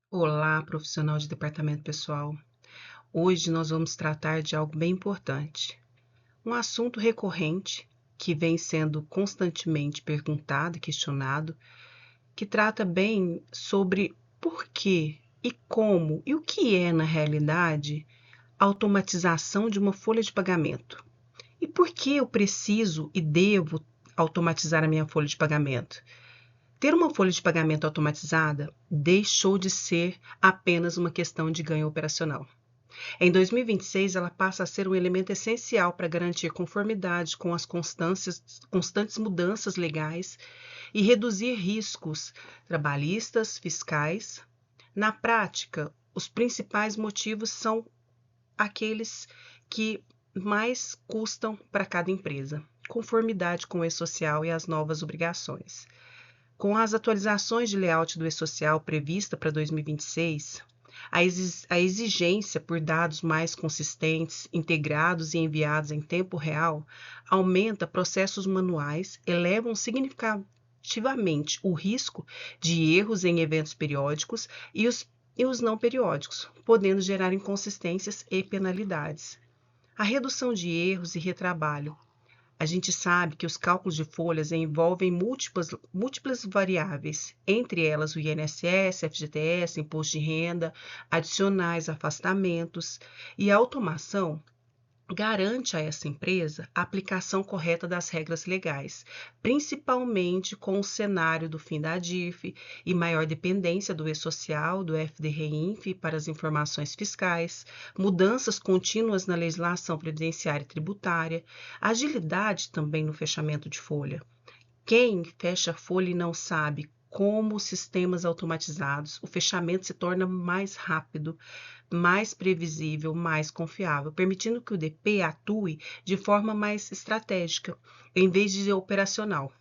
Olá, profissional de departamento pessoal. Hoje nós vamos tratar de algo bem importante, um assunto recorrente que vem sendo constantemente perguntado e questionado, que trata bem sobre por que e como e o que é, na realidade, a automatização de uma folha de pagamento. E por que eu preciso e devo automatizar a minha folha de pagamento? Ter uma folha de pagamento automatizada deixou de ser apenas uma questão de ganho operacional. Em 2026, ela passa a ser um elemento essencial para garantir conformidade com as constantes mudanças legais e reduzir riscos trabalhistas, fiscais. Na prática, os principais motivos são aqueles que mais custam para cada empresa: conformidade com o e-social e as novas obrigações. Com as atualizações de layout do e-social prevista para 2026, a exigência por dados mais consistentes, integrados e enviados em tempo real aumenta processos manuais, elevam significativamente o risco de erros em eventos periódicos e os não periódicos, podendo gerar inconsistências e penalidades. A redução de erros e retrabalho. A gente sabe que os cálculos de folhas envolvem múltiplas variáveis, entre elas o INSS, FGTS, imposto de renda, adicionais, afastamentos, e a automação garante a essa empresa a aplicação correta das regras legais, principalmente com o cenário do fim da DIF e maior dependência do e-social, do FDRINF para as informações fiscais, mudanças contínuas na legislação previdenciária e tributária, agilidade também no fechamento de folha. Quem fecha a folha e não sabe como sistemas automatizados, o fechamento se torna mais rápido, mais previsível, mais confiável, permitindo que o DP atue de forma mais estratégica, em vez de operacional.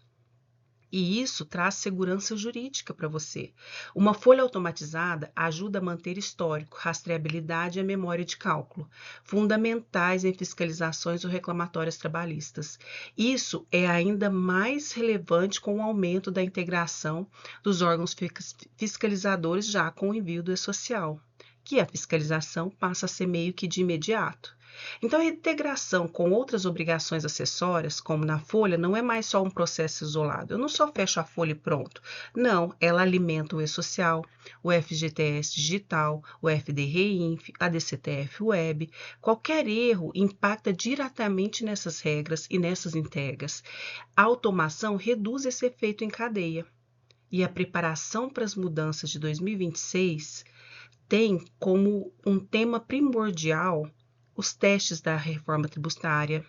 E isso traz segurança jurídica para você. Uma folha automatizada ajuda a manter histórico, rastreabilidade e a memória de cálculo, fundamentais em fiscalizações ou reclamatórias trabalhistas. Isso é ainda mais relevante com o aumento da integração dos órgãos fiscalizadores já com o envio do e-social, que a fiscalização passa a ser meio que de imediato. Então, a integração com outras obrigações acessórias, como na folha, não é mais só um processo isolado. Eu não só fecho a folha e pronto. Não, ela alimenta o e-social, o FGTS digital, o FDRINF, a DCTF web. Qualquer erro impacta diretamente nessas regras e nessas entregas. A automação reduz esse efeito em cadeia. E a preparação para as mudanças de 2026 tem como um tema primordial os testes da reforma tributária,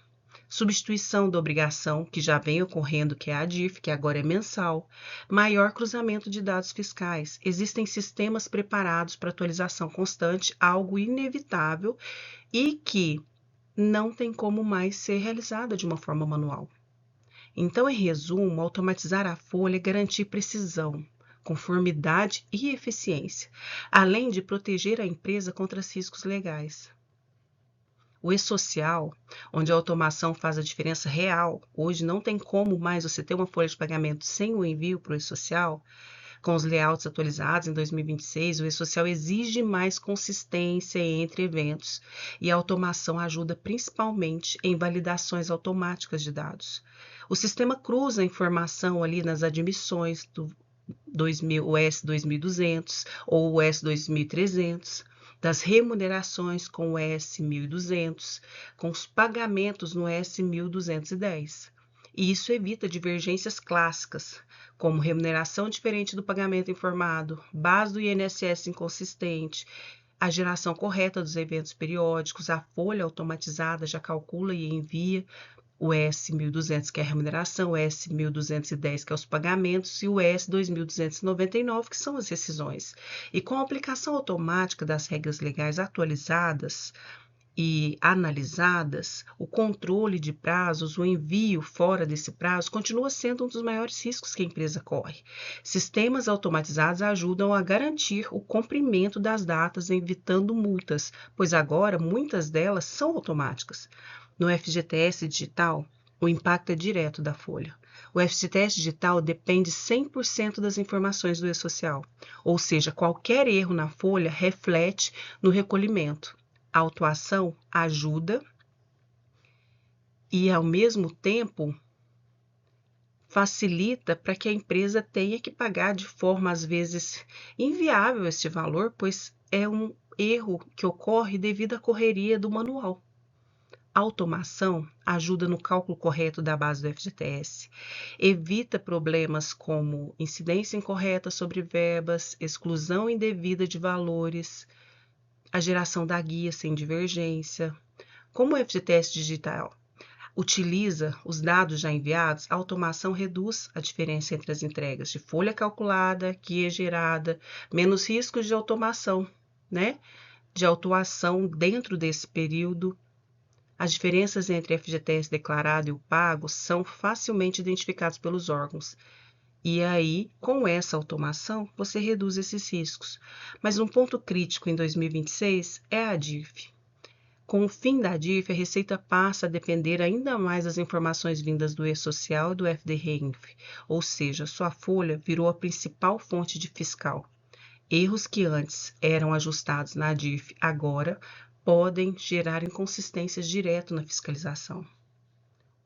substituição da obrigação, que já vem ocorrendo, que é a DIF, que agora é mensal, maior cruzamento de dados fiscais. Existem sistemas preparados para atualização constante, algo inevitável e que não tem como mais ser realizada de uma forma manual. Então, em resumo, automatizar a folha é garantir precisão, conformidade e eficiência, além de proteger a empresa contra riscos legais. O e-social, onde a automação faz a diferença real, hoje não tem como mais você ter uma folha de pagamento sem o envio para o e-social, com os layouts atualizados em 2026, o e-social exige mais consistência entre eventos e a automação ajuda principalmente em validações automáticas de dados. O sistema cruza a informação ali nas admissões do 2000, o S2200 ou o S2300, das remunerações com o S1200, com os pagamentos no S1210. E isso evita divergências clássicas, como remuneração diferente do pagamento informado, base do INSS inconsistente, a geração correta dos eventos periódicos, a folha automatizada já calcula e envia o S1200, que é a remuneração, o S1210, que é os pagamentos, e o S2299, que são as rescisões. E com a aplicação automática das regras legais atualizadas e analisadas, o controle de prazos, o envio fora desse prazo, continua sendo um dos maiores riscos que a empresa corre. Sistemas automatizados ajudam a garantir o cumprimento das datas, evitando multas, pois agora muitas delas são automáticas. No FGTS digital, o impacto é direto da folha. O FGTS digital depende 100% das informações do e-social, ou seja, qualquer erro na folha reflete no recolhimento. A autuação ajuda e, ao mesmo tempo, facilita para que a empresa tenha que pagar de forma, às vezes, inviável este valor, pois é um erro que ocorre devido à correria do manual. A automação ajuda no cálculo correto da base do FGTS, evita problemas como incidência incorreta sobre verbas, exclusão indevida de valores, a geração da guia sem divergência. Como o FGTS digital utiliza os dados já enviados, a automação reduz a diferença entre as entregas de folha calculada, guia gerada, menos riscos de automação, né? De autuação dentro desse período. As diferenças entre o FGTS declarado e o pago são facilmente identificadas pelos órgãos. E aí, com essa automação, você reduz esses riscos. Mas um ponto crítico em 2026 é a DIRF. Com o fim da DIRF, a Receita passa a depender ainda mais das informações vindas do e-social e do FDREINF, ou seja, sua folha virou a principal fonte de fiscal. Erros que antes eram ajustados na DIRF agora podem gerar inconsistências direto na fiscalização.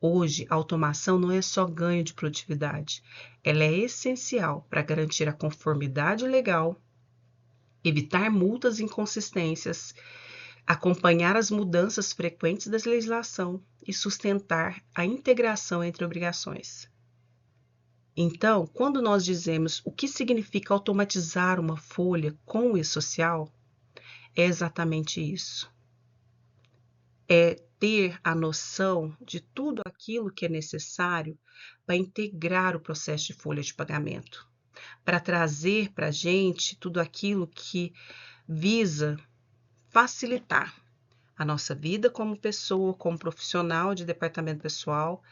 Hoje, a automação não é só ganho de produtividade, ela é essencial para garantir a conformidade legal, evitar multas e inconsistências, acompanhar as mudanças frequentes da legislação e sustentar a integração entre obrigações. Então, quando nós dizemos o que significa automatizar uma folha com o e-social, é exatamente isso. É ter a noção de tudo aquilo que é necessário para integrar o processo de folha de pagamento, para trazer para a gente tudo aquilo que visa facilitar a nossa vida como pessoa, como profissional de departamento pessoal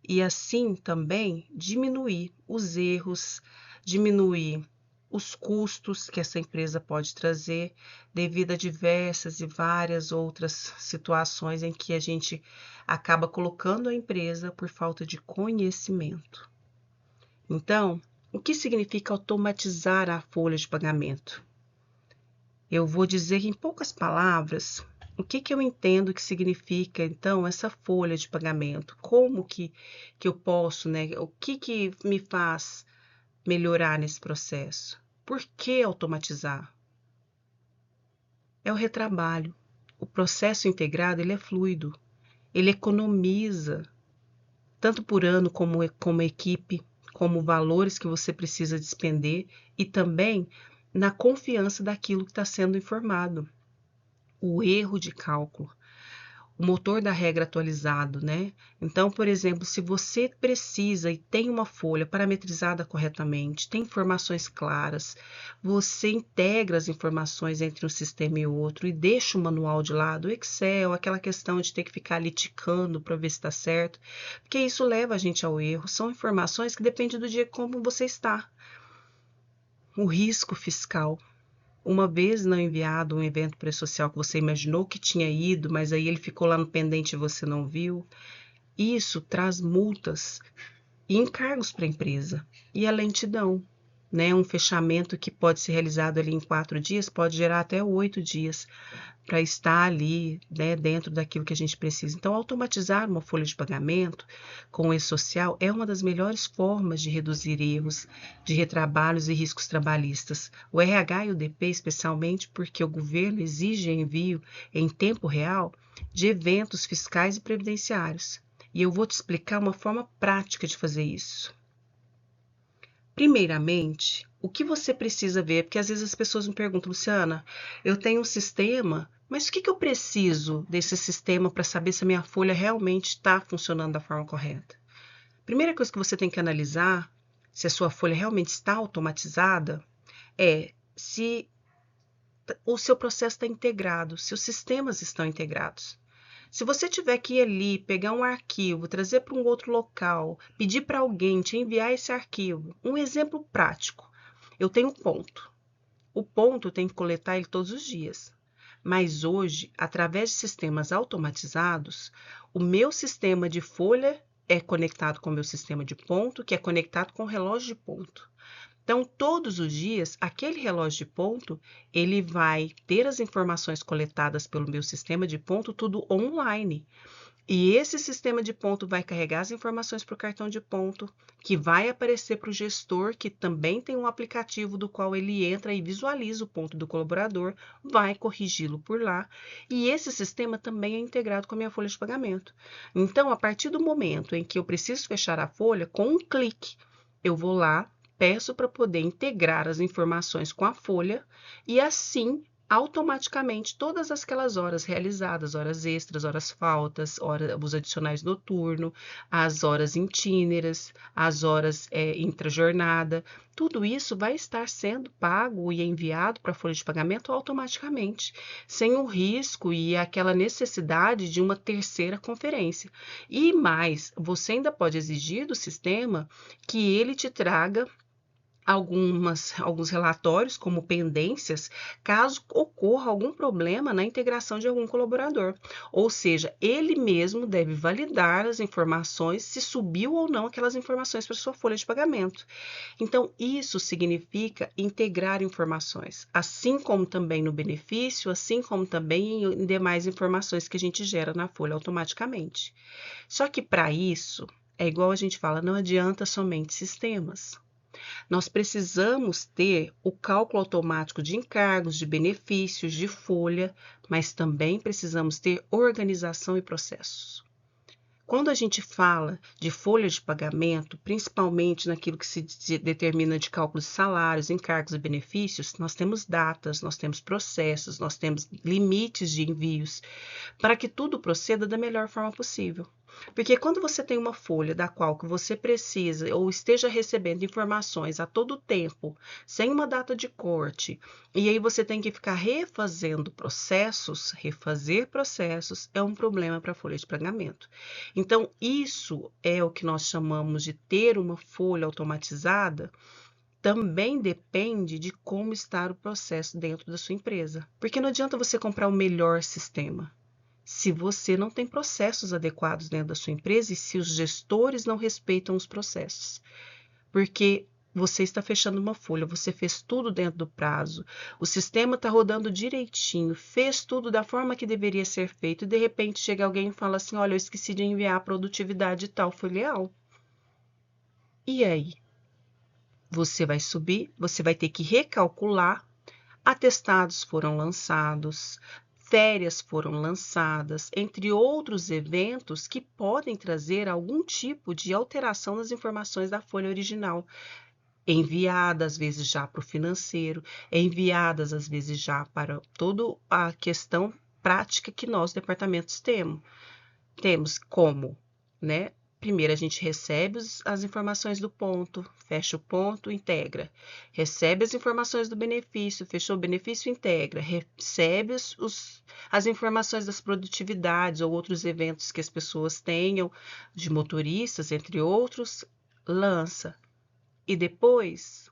e assim também diminuir os erros, diminuir os custos que essa empresa pode trazer devido a diversas e várias outras situações em que a gente acaba colocando a empresa por falta de conhecimento. Então, o que significa automatizar a folha de pagamento? Eu vou dizer em poucas palavras o que eu entendo que significa, então, essa folha de pagamento. Como que eu posso, né? O que me faz melhorar nesse processo? Por que automatizar? É o retrabalho. O processo integrado, ele é fluido. Ele economiza, tanto por ano como equipe, como valores que você precisa despender e também na confiança daquilo que está sendo informado. O erro de cálculo, o motor da regra atualizado, né? Então, por exemplo, se você precisa e tem uma folha parametrizada corretamente, tem informações claras, você integra as informações entre um sistema e outro e deixa o manual de lado, o Excel, aquela questão de ter que ficar ali ticando para ver se está certo, porque isso leva a gente ao erro. São informações que dependem do dia como você está. O risco fiscal. Uma vez não enviado um evento pré-social que você imaginou que tinha ido, mas aí ele ficou lá no pendente e você não viu, isso traz multas e encargos para a empresa. E a lentidão, né? Um fechamento que pode ser realizado ali em 4 dias, pode gerar até 8 dias para estar ali, né, dentro daquilo que a gente precisa. Então, automatizar uma folha de pagamento com o e-social é uma das melhores formas de reduzir erros, de retrabalhos e riscos trabalhistas. O RH e o DP, especialmente porque o governo exige envio em tempo real de eventos fiscais e previdenciários. E eu vou te explicar uma forma prática de fazer isso. Primeiramente, o que você precisa ver, porque às vezes as pessoas me perguntam, Luciana, eu tenho um sistema, mas o que eu preciso desse sistema para saber se a minha folha realmente está funcionando da forma correta? Primeira coisa que você tem que analisar, se a sua folha realmente está automatizada, é se o seu processo está integrado, se os sistemas estão integrados. Se você tiver que ir ali, pegar um arquivo, trazer para um outro local, pedir para alguém te enviar esse arquivo, um exemplo prático, eu tenho ponto. O ponto eu tenho que coletar ele todos os dias. Mas hoje, através de sistemas automatizados, o meu sistema de folha é conectado com o meu sistema de ponto, que é conectado com o relógio de ponto. Então, todos os dias, aquele relógio de ponto, ele vai ter as informações coletadas pelo meu sistema de ponto, tudo online. E esse sistema de ponto vai carregar as informações para o cartão de ponto, que vai aparecer para o gestor, que também tem um aplicativo do qual ele entra e visualiza o ponto do colaborador, vai corrigi-lo por lá. E esse sistema também é integrado com a minha folha de pagamento. Então, a partir do momento em que eu preciso fechar a folha, com um clique, eu vou lá, peço para poder integrar as informações com a folha e assim automaticamente todas aquelas horas realizadas, horas extras, horas faltas, os adicionais noturno, as horas intíneras, as horas intra-jornada, tudo isso vai estar sendo pago e enviado para a folha de pagamento automaticamente, sem o risco e aquela necessidade de uma terceira conferência. E mais, você ainda pode exigir do sistema que ele te traga alguns relatórios como pendências, caso ocorra algum problema na integração de algum colaborador. Ou seja, ele mesmo deve validar as informações, se subiu ou não aquelas informações para sua folha de pagamento. Então, isso significa integrar informações, assim como também no benefício, assim como também em demais informações que a gente gera na folha automaticamente. Só que para isso, é igual a gente fala, não adianta somente sistemas. Nós precisamos ter o cálculo automático de encargos, de benefícios, de folha, mas também precisamos ter organização e processos. Quando a gente fala de folha de pagamento, principalmente naquilo que se determina de cálculo de salários, encargos e benefícios, nós temos datas, nós temos processos, nós temos limites de envios, para que tudo proceda da melhor forma possível. Porque quando você tem uma folha da qual que você precisa ou esteja recebendo informações a todo tempo, sem uma data de corte, e aí você tem que ficar refazendo processos, refazer processos, é um problema para a folha de pagamento. Então, isso é o que nós chamamos de ter uma folha automatizada, também depende de como está o processo dentro da sua empresa. Porque não adianta você comprar o melhor sistema se você não tem processos adequados dentro da sua empresa e se os gestores não respeitam os processos. Porque você está fechando uma folha, você fez tudo dentro do prazo, o sistema está rodando direitinho, fez tudo da forma que deveria ser feito e de repente chega alguém e fala assim, olha, eu esqueci de enviar a produtividade tal, foi leal. E aí? Você vai subir, você vai ter que recalcular, atestados foram lançados, férias foram lançadas, entre outros eventos que podem trazer algum tipo de alteração nas informações da folha original, enviadas às vezes já para o financeiro, enviadas às vezes já para toda a questão prática que nós, departamentos, temos. Temos como, né? Primeiro a gente recebe as informações do ponto, fecha o ponto, integra. Recebe as informações do benefício, fechou o benefício, integra. Recebe as informações das produtividades ou outros eventos que as pessoas tenham, de motoristas, entre outros, lança. E depois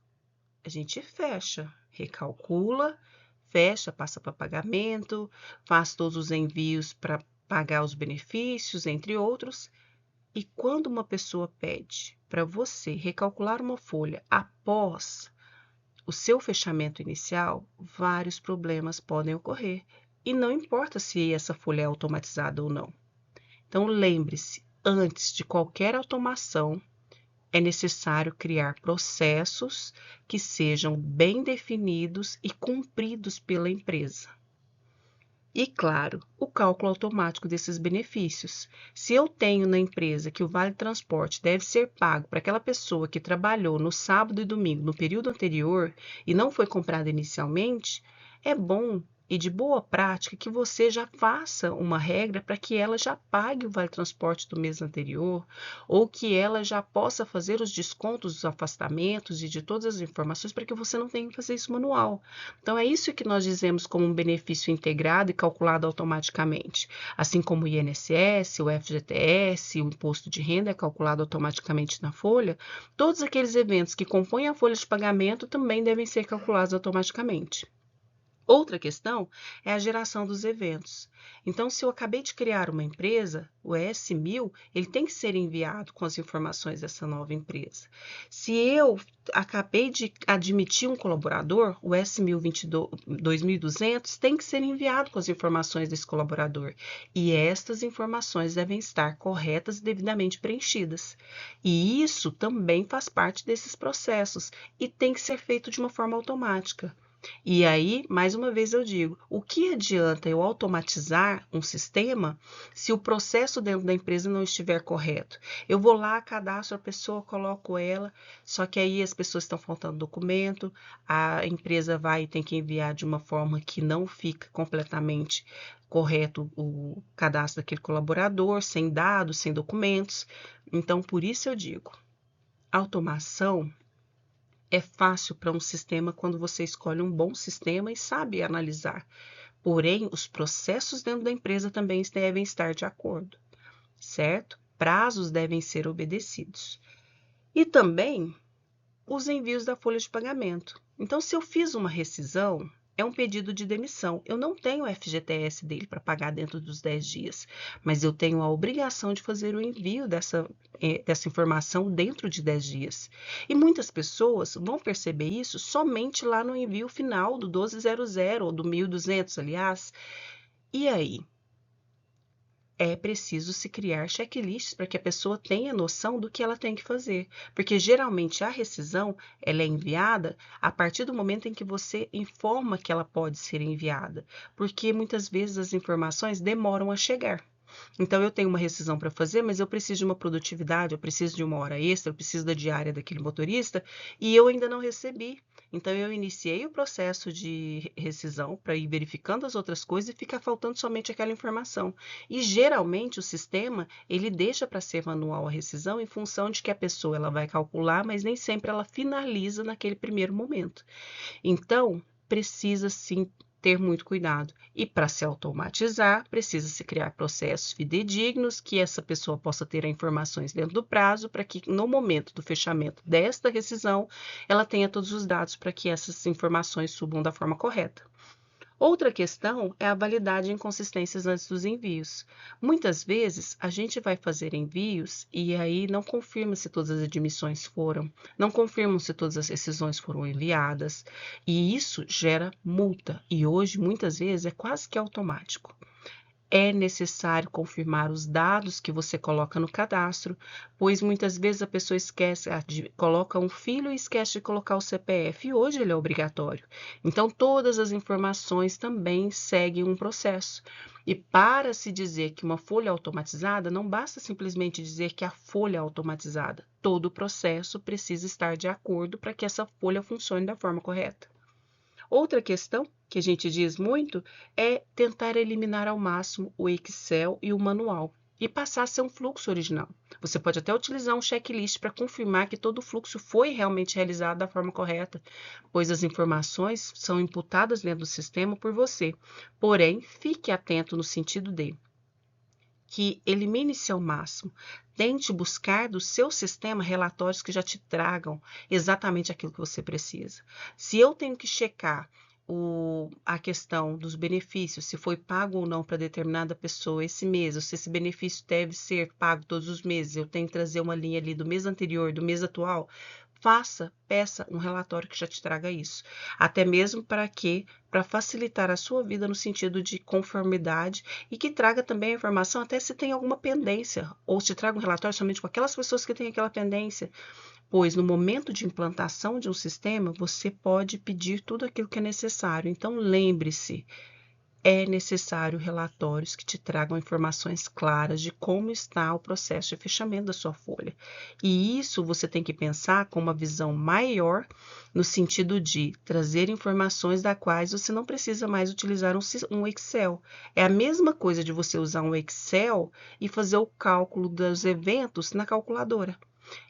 a gente fecha, recalcula, fecha, passa para pagamento, faz todos os envios para pagar os benefícios, entre outros. E quando uma pessoa pede para você recalcular uma folha após o seu fechamento inicial, vários problemas podem ocorrer. E não importa se essa folha é automatizada ou não. Então, lembre-se, antes de qualquer automação, é necessário criar processos que sejam bem definidos e cumpridos pela empresa. E, claro, o cálculo automático desses benefícios. Se eu tenho na empresa que o Vale Transporte deve ser pago para aquela pessoa que trabalhou no sábado e domingo no período anterior e não foi comprada inicialmente, é bom e de boa prática que você já faça uma regra para que ela já pague o Vale Transporte do mês anterior ou que ela já possa fazer os descontos dos afastamentos e de todas as informações para que você não tenha que fazer isso manual. Então, é isso que nós dizemos como um benefício integrado e calculado automaticamente. Assim como o INSS, o FGTS, o imposto de renda é calculado automaticamente na folha, todos aqueles eventos que compõem a folha de pagamento também devem ser calculados automaticamente. Outra questão é a geração dos eventos. Então, se eu acabei de criar uma empresa, o ES1000, ele tem que ser enviado com as informações dessa nova empresa. Se eu acabei de admitir um colaborador, o ES1022.200 tem que ser enviado com as informações desse colaborador. E estas informações devem estar corretas e devidamente preenchidas. E isso também faz parte desses processos e tem que ser feito de uma forma automática. E aí, mais uma vez eu digo, o que adianta eu automatizar um sistema se o processo dentro da empresa não estiver correto? Eu vou lá, cadastro a pessoa, coloco ela, só que aí as pessoas estão faltando documento, a empresa vai e tem que enviar de uma forma que não fica completamente correto o cadastro daquele colaborador, sem dados, sem documentos. Então, por isso eu digo, automação é fácil para um sistema quando você escolhe um bom sistema e sabe analisar. Porém, os processos dentro da empresa também devem estar de acordo, certo? Prazos devem ser obedecidos. E também os envios da folha de pagamento. Então, se eu fiz uma rescisão, é um pedido de demissão. Eu não tenho o FGTS dele para pagar dentro dos 10 dias, mas eu tenho a obrigação de fazer o envio dessa informação dentro de 10 dias. E muitas pessoas vão perceber isso somente lá no envio final do 1200 ou do 1200, aliás. E aí? É preciso se criar checklists para que a pessoa tenha noção do que ela tem que fazer, porque geralmente a rescisão ela é enviada a partir do momento em que você informa que ela pode ser enviada, porque muitas vezes as informações demoram a chegar. Então, eu tenho uma rescisão para fazer, mas eu preciso de uma produtividade, eu preciso de uma hora extra, eu preciso da diária daquele motorista e eu ainda não recebi. Então, eu iniciei o processo de rescisão para ir verificando as outras coisas e fica faltando somente aquela informação. E geralmente o sistema ele deixa para ser manual a rescisão em função de que a pessoa ela vai calcular, mas nem sempre ela finaliza naquele primeiro momento. Então, precisa sim ter muito cuidado. E para se automatizar, precisa se criar processos fidedignos, que essa pessoa possa ter as informações dentro do prazo, para que no momento do fechamento desta rescisão, ela tenha todos os dados para que essas informações subam da forma correta. Outra questão é a validade e inconsistências antes dos envios. Muitas vezes a gente vai fazer envios e aí não confirma se todas as admissões foram, não confirma se todas as rescisões foram enviadas, e isso gera multa, e hoje muitas vezes é quase que automático. É necessário confirmar os dados que você coloca no cadastro, pois muitas vezes a pessoa esquece, coloca um filho e esquece de colocar o CPF, e hoje ele é obrigatório. Então, todas as informações também seguem um processo. E para se dizer que uma folha é automatizada, não basta simplesmente dizer que a folha é automatizada. Todo o processo precisa estar de acordo para que essa folha funcione da forma correta. Outra questão que a gente diz muito é tentar eliminar ao máximo o Excel e o manual e passar a ser um fluxo original. Você pode até utilizar um checklist para confirmar que todo o fluxo foi realmente realizado da forma correta, pois as informações são imputadas dentro do sistema por você. Porém, fique atento no sentido de que elimine-se ao máximo. Tente buscar do seu sistema relatórios que já te tragam exatamente aquilo que você precisa. Se eu tenho que checar a questão dos benefícios, se foi pago ou não para determinada pessoa esse mês, ou se esse benefício deve ser pago todos os meses, eu tenho que trazer uma linha ali do mês anterior, do mês atual, peça um relatório que já te traga isso. Até mesmo para facilitar a sua vida no sentido de conformidade e que traga também a informação até se tem alguma pendência, ou se traga um relatório somente com aquelas pessoas que têm aquela pendência, pois no momento de implantação de um sistema, você pode pedir tudo aquilo que é necessário. Então, lembre-se, é necessário relatórios que te tragam informações claras de como está o processo de fechamento da sua folha. E isso você tem que pensar com uma visão maior, no sentido de trazer informações das quais você não precisa mais utilizar um Excel. É a mesma coisa de você usar um Excel e fazer o cálculo dos eventos na calculadora.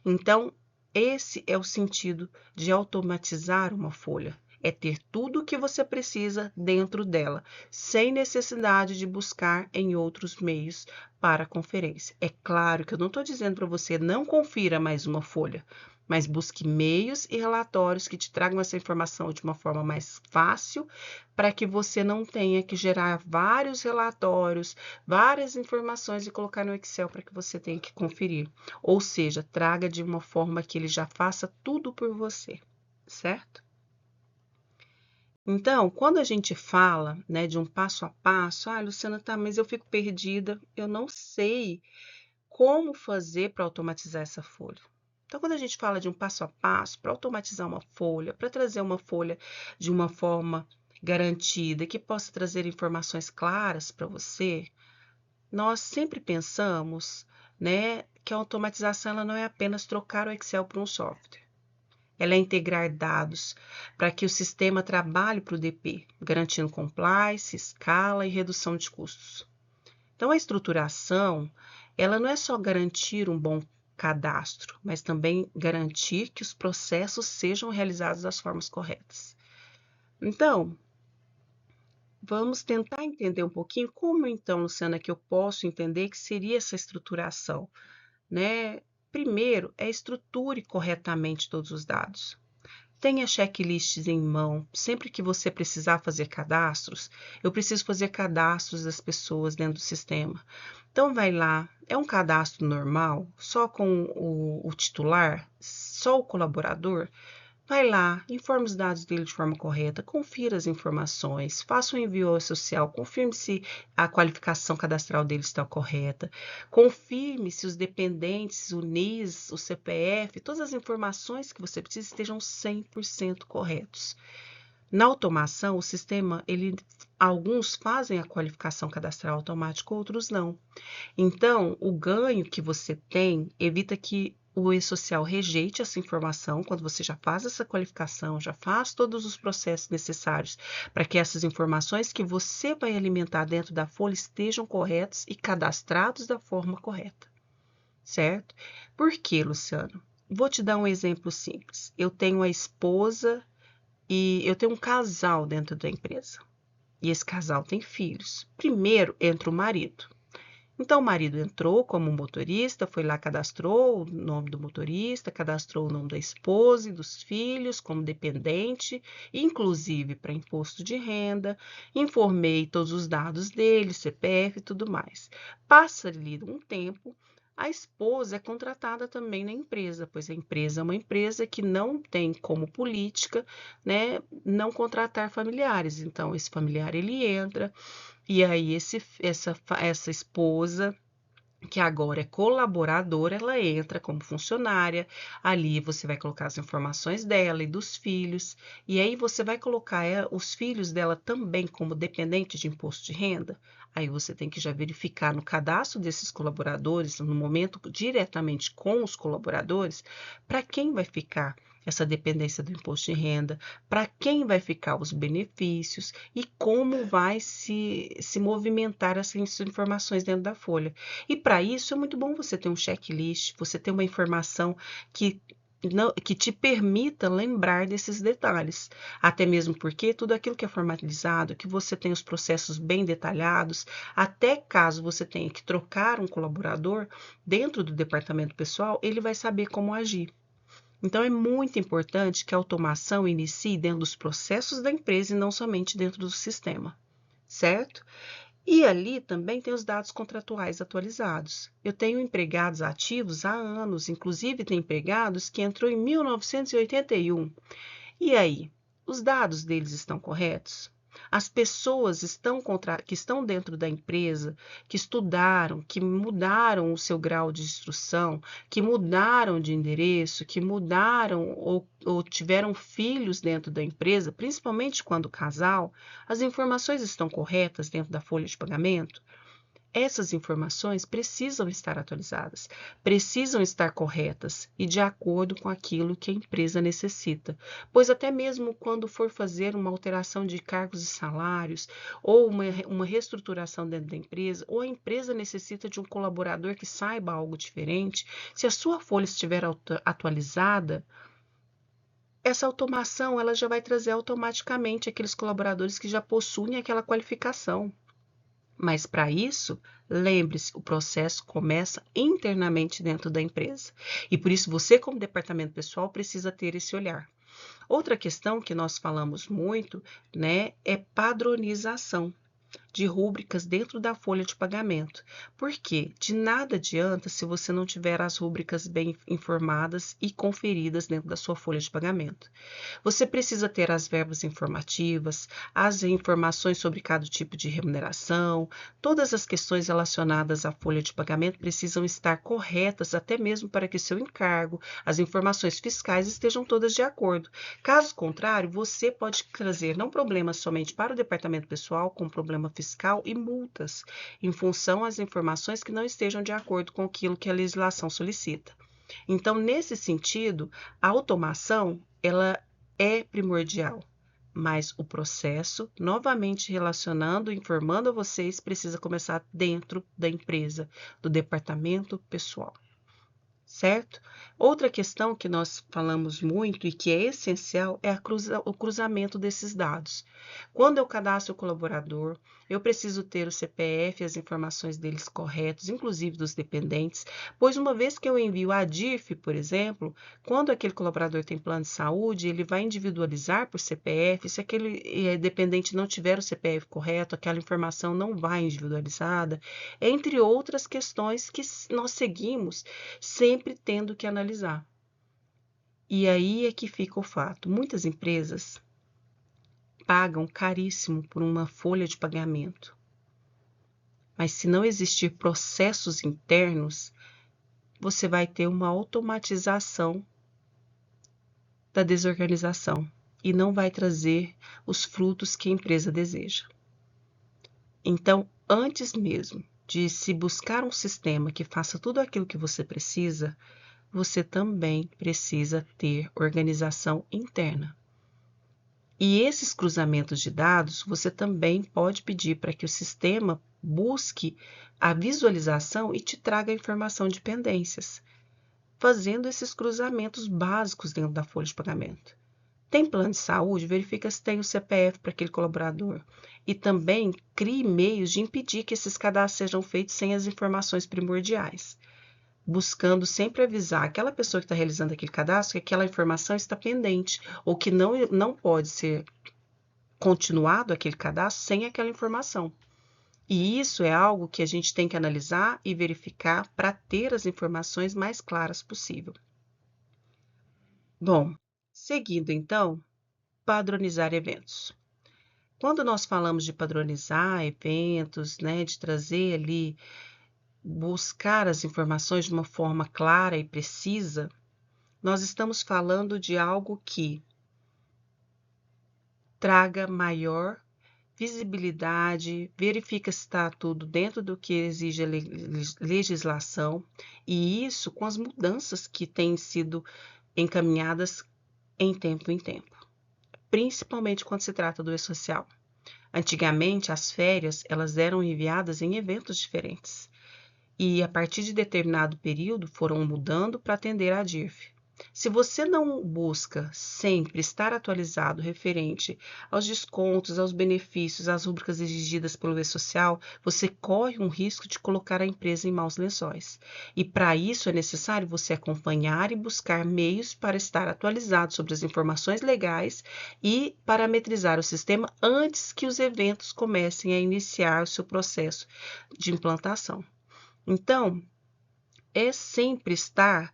Então, esse é o sentido de automatizar uma folha. É ter tudo o que você precisa dentro dela, sem necessidade de buscar em outros meios para a conferência. É claro que eu não estou dizendo para você não confira mais uma folha, mas busque meios e relatórios que te tragam essa informação de uma forma mais fácil, para que você não tenha que gerar vários relatórios, várias informações e colocar no Excel para que você tenha que conferir. Ou seja, traga de uma forma que ele já faça tudo por você, certo? Então, quando a gente fala, né, de um passo a passo, Luciana, tá, mas eu fico perdida, eu não sei como fazer para automatizar essa folha. Então, quando a gente fala de um passo a passo para automatizar uma folha, para trazer uma folha de uma forma garantida, que possa trazer informações claras para você, nós sempre pensamos, né, que a automatização ela não é apenas trocar o Excel por um software. Ela é integrar dados para que o sistema trabalhe para o DP, garantindo compliance, escala e redução de custos. Então, a estruturação, ela não é só garantir um bom cadastro, mas também garantir que os processos sejam realizados das formas corretas. Então, vamos tentar entender um pouquinho como, então, Luciana, que eu posso entender que seria essa estruturação, né? Primeiro, estruture corretamente todos os dados. Tenha checklists em mão. Sempre que você precisar fazer cadastros, eu preciso fazer cadastros das pessoas dentro do sistema. Então, vai lá, é um cadastro normal, só com o titular, só o colaborador. Vai lá, informe os dados dele de forma correta, confira as informações, faça um envio social, confirme se a qualificação cadastral dele está correta, confirme se os dependentes, o NIS, o CPF, todas as informações que você precisa estejam 100% corretos. Na automação, o sistema, alguns fazem a qualificação cadastral automática, outros não. Então, o ganho que você tem evita que o e-social rejeite essa informação quando você já faz essa qualificação, já faz todos os processos necessários para que essas informações que você vai alimentar dentro da folha estejam corretas e cadastrados da forma correta, certo? Por quê, Luciano? Vou te dar um exemplo simples. Eu tenho a esposa e eu tenho um casal dentro da empresa. E esse casal tem filhos. Primeiro entra o marido. Então, o marido entrou como motorista, foi lá, cadastrou o nome do motorista, cadastrou o nome da esposa e dos filhos como dependente, inclusive para imposto de renda, informei todos os dados dele, CPF e tudo mais. Passa ali um tempo, a esposa é contratada também na empresa, pois a empresa é uma empresa que não tem como política, né, não contratar familiares. Então, esse familiar ele entra. E aí, essa esposa, que agora é colaboradora, ela entra como funcionária. Ali você vai colocar as informações dela e dos filhos. E aí você vai colocar os filhos dela também como dependentes de imposto de renda. Aí você tem que já verificar no cadastro desses colaboradores, no momento diretamente com os colaboradores, para quem vai ficar essa dependência do imposto de renda, para quem vai ficar os benefícios e como vai se movimentar essas informações dentro da folha. E para isso é muito bom você ter um checklist, você ter uma informação que que te permita lembrar desses detalhes, até mesmo porque tudo aquilo que é formalizado, que você tem os processos bem detalhados, até caso você tenha que trocar um colaborador dentro do departamento pessoal, ele vai saber como agir. Então, é muito importante que a automação inicie dentro dos processos da empresa e não somente dentro do sistema, certo? E ali também tem os dados contratuais atualizados. Eu tenho empregados ativos há anos, inclusive tem empregados que entrou em 1981. E aí, os dados deles estão corretos? As pessoas que estão dentro da empresa, que estudaram, que mudaram o seu grau de instrução, que mudaram de endereço, que mudaram ou tiveram filhos dentro da empresa, principalmente quando casal, as informações estão corretas dentro da folha de pagamento? Essas informações precisam estar atualizadas, precisam estar corretas e de acordo com aquilo que a empresa necessita, pois até mesmo quando for fazer uma alteração de cargos e salários, ou uma reestruturação dentro da empresa, ou a empresa necessita de um colaborador que saiba algo diferente, se a sua folha estiver atualizada, essa automação ela já vai trazer automaticamente aqueles colaboradores que já possuem aquela qualificação. Mas para isso, lembre-se, o processo começa internamente dentro da empresa. E por isso você, como departamento pessoal, precisa ter esse olhar. Outra questão que nós falamos muito, né, é padronização de rúbricas dentro da folha de pagamento. Por quê? De nada adianta se você não tiver as rúbricas bem informadas e conferidas dentro da sua folha de pagamento. Você precisa ter as verbas informativas, as informações sobre cada tipo de remuneração, todas as questões relacionadas à folha de pagamento precisam estar corretas, até mesmo para que seu encargo, as informações fiscais estejam todas de acordo. Caso contrário, você pode trazer não problemas somente para o departamento pessoal, com problema fiscal e multas, em função às informações que não estejam de acordo com aquilo que a legislação solicita. Então, nesse sentido, a automação, ela é primordial, mas o processo, novamente relacionando, informando a vocês, precisa começar dentro da empresa, do departamento pessoal. Certo? Outra questão que nós falamos muito e que é essencial é o cruzamento desses dados. Quando eu cadastro o colaborador, eu preciso ter o CPF e as informações deles corretos, inclusive dos dependentes, pois uma vez que eu envio a DIRF, por exemplo, quando aquele colaborador tem plano de saúde, ele vai individualizar por CPF, se aquele dependente não tiver o CPF correto, aquela informação não vai individualizada, entre outras questões que nós seguimos sempre tendo que analisar. E aí é que fica o fato. Muitas empresas pagam caríssimo por uma folha de pagamento. Mas se não existir processos internos, você vai ter uma automatização da desorganização e não vai trazer os frutos que a empresa deseja. Então, antes mesmo de se buscar um sistema que faça tudo aquilo que você precisa, você também precisa ter organização interna. E esses cruzamentos de dados, você também pode pedir para que o sistema busque a visualização e te traga a informação de pendências, fazendo esses cruzamentos básicos dentro da folha de pagamento. Tem plano de saúde? Verifica se tem o CPF para aquele colaborador. E também crie meios de impedir que esses cadastros sejam feitos sem as informações primordiais, buscando sempre avisar aquela pessoa que está realizando aquele cadastro que aquela informação está pendente ou que não pode ser continuado aquele cadastro sem aquela informação. E isso é algo que a gente tem que analisar e verificar para ter as informações mais claras possível. Bom, seguindo então, padronizar eventos. Quando nós falamos de padronizar eventos, né, de trazer ali, buscar as informações de uma forma clara e precisa, nós estamos falando de algo que traga maior visibilidade, verifica se está tudo dentro do que exige a legislação, e isso com as mudanças que têm sido encaminhadas em tempo, principalmente quando se trata do e-social. Antigamente, as férias elas eram enviadas em eventos diferentes, e a partir de determinado período foram mudando para atender à DIRF. Se você não busca sempre estar atualizado referente aos descontos, aos benefícios, às rubricas exigidas pelo e-social, você corre um risco de colocar a empresa em maus lençóis. E para isso é necessário você acompanhar e buscar meios para estar atualizado sobre as informações legais e parametrizar o sistema antes que os eventos comecem a iniciar o seu processo de implantação. Então, é sempre estar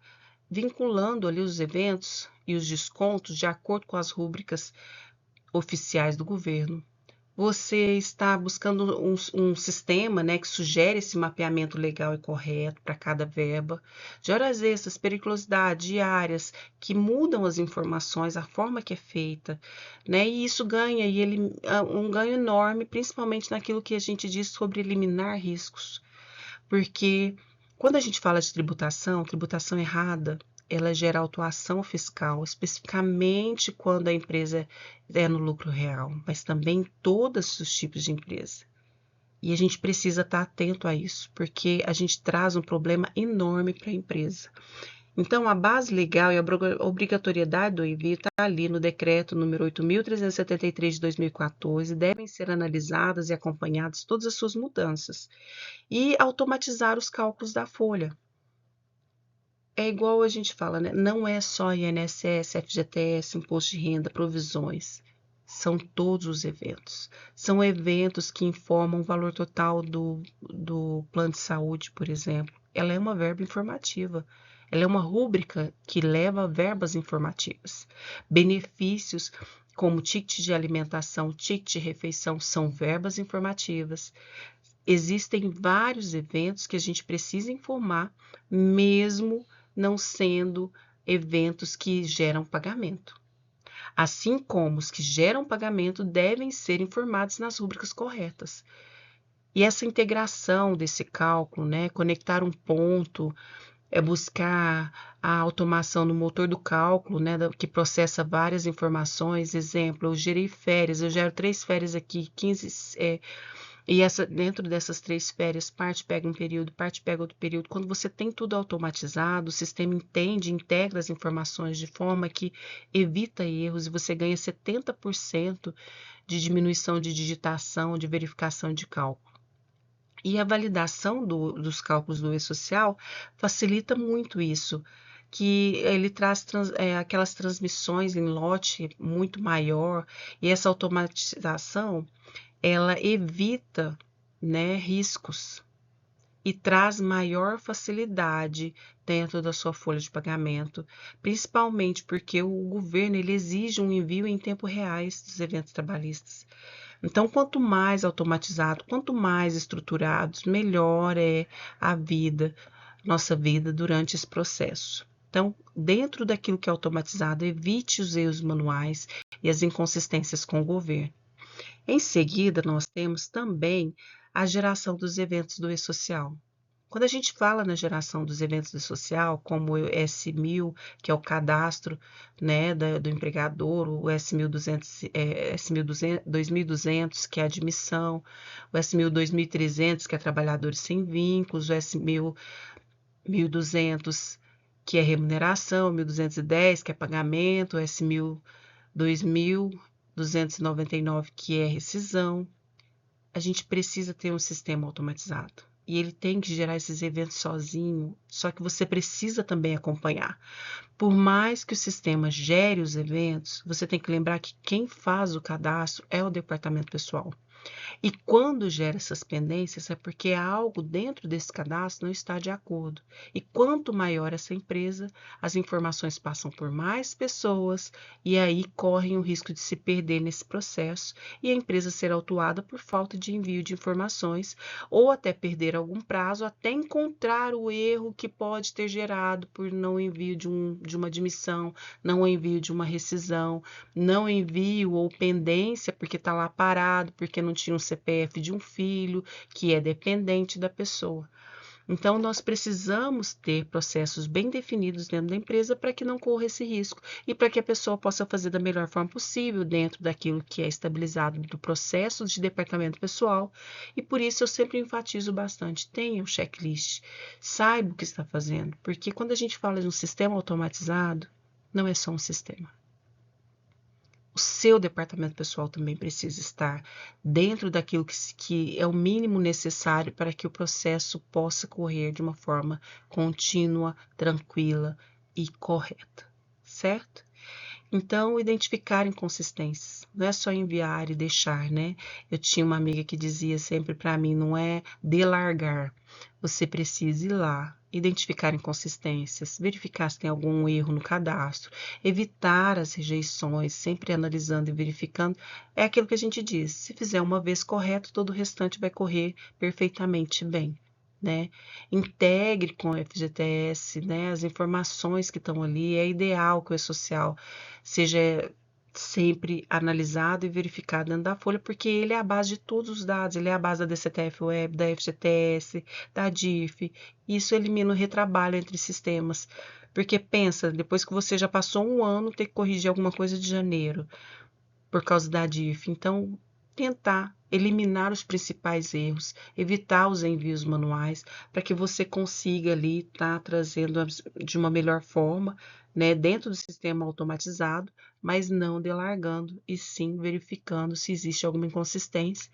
vinculando ali os eventos e os descontos de acordo com as rúbricas oficiais do governo. Você está buscando um sistema, né, que sugere esse mapeamento legal e correto para cada verba, de horas extras, periculosidade, diárias, que mudam as informações, a forma que é feita, né, e isso ganha um ganho enorme, principalmente naquilo que a gente diz sobre eliminar riscos, porque quando a gente fala de tributação errada, ela gera autuação fiscal, especificamente quando a empresa é no lucro real, mas também todos os tipos de empresa. E a gente precisa estar atento a isso, porque a gente traz um problema enorme para a empresa. Então, a base legal e a obrigatoriedade do envio está ali no decreto número 8.373 de 2014, devem ser analisadas e acompanhadas todas as suas mudanças e automatizar os cálculos da folha. É igual a gente fala, né? Não é só INSS, FGTS, Imposto de Renda, provisões. São todos os eventos. São eventos que informam o valor total do plano de saúde, por exemplo. Ela é uma verba informativa. Ela é uma rúbrica que leva verbas informativas. Benefícios como ticket de alimentação, ticket de refeição, são verbas informativas. Existem vários eventos que a gente precisa informar, mesmo não sendo eventos que geram pagamento. Assim como os que geram pagamento devem ser informados nas rúbricas corretas. E essa integração desse cálculo, né, conectar um ponto, buscar a automação no motor do cálculo, né, que processa várias informações. Exemplo, eu gerei férias, eu gero 3 férias aqui, 15, e dentro dessas 3 férias, parte pega um período, parte pega outro período. Quando você tem tudo automatizado, o sistema entende, integra as informações de forma que evita erros e você ganha 70% de diminuição de digitação, de verificação de cálculo. E a validação dos cálculos do E-Social facilita muito isso, que ele traz aquelas transmissões em lote muito maior, e essa automatização ela evita, né, riscos e traz maior facilidade dentro da sua folha de pagamento, principalmente porque o governo ele exige um envio em tempo reais dos eventos trabalhistas. Então, quanto mais automatizado, quanto mais estruturados, melhor é a vida, nossa vida durante esse processo. Então, dentro daquilo que é automatizado, evite os erros manuais e as inconsistências com o governo. Em seguida, nós temos também a geração dos eventos do E-Social. Quando a gente fala na geração dos eventos do social, como o S1000, que é o cadastro, né, do empregador, o S1200, S1200, que é a admissão, o S1000 2300, que é trabalhadores sem vínculos, o S1000 1200, que é remuneração, 1210, que é pagamento, o S1000 2299, que é rescisão. A gente precisa ter um sistema automatizado. E ele tem que gerar esses eventos sozinho, só que você precisa também acompanhar. Por mais que o sistema gere os eventos, você tem que lembrar que quem faz o cadastro é o departamento pessoal. E quando gera essas pendências é porque algo dentro desse cadastro não está de acordo. E quanto maior essa empresa, as informações passam por mais pessoas e aí correm o risco de se perder nesse processo e a empresa ser autuada por falta de envio de informações ou até perder algum prazo até encontrar o erro que pode ter gerado por não envio de uma admissão, não envio de uma rescisão, não envio ou pendência porque está lá parado, porque não tinha um CPF de um filho que é dependente da pessoa. Então, nós precisamos ter processos bem definidos dentro da empresa para que não corra esse risco e para que a pessoa possa fazer da melhor forma possível dentro daquilo que é estabilizado do processo de departamento pessoal. E por isso eu sempre enfatizo bastante, tenha um checklist, saiba o que está fazendo, porque quando a gente fala de um sistema automatizado, não é só um sistema. O seu departamento pessoal também precisa estar dentro daquilo que é o mínimo necessário para que o processo possa correr de uma forma contínua, tranquila e correta, certo? Então, identificar inconsistências. Não é só enviar e deixar, né? Eu tinha uma amiga que dizia sempre para mim, não é delargar. Você precisa ir lá, identificar inconsistências, verificar se tem algum erro no cadastro, evitar as rejeições, sempre analisando e verificando. É aquilo que a gente diz, se fizer uma vez correto, todo o restante vai correr perfeitamente bem. Né? Integre com o FGTS, né? As informações que estão ali. É ideal que o E-Social seja sempre analisado e verificado dentro da folha, porque ele é a base de todos os dados, ele é a base da DCTF Web, da FGTS, da DIF. Isso elimina o retrabalho entre sistemas. Porque pensa, depois que você já passou um ano, ter que corrigir alguma coisa de janeiro por causa da DIF. Então, tentar eliminar os principais erros, evitar os envios manuais, para que você consiga ali estar trazendo de uma melhor forma, né, dentro do sistema automatizado, mas não delargando, e sim verificando se existe alguma inconsistência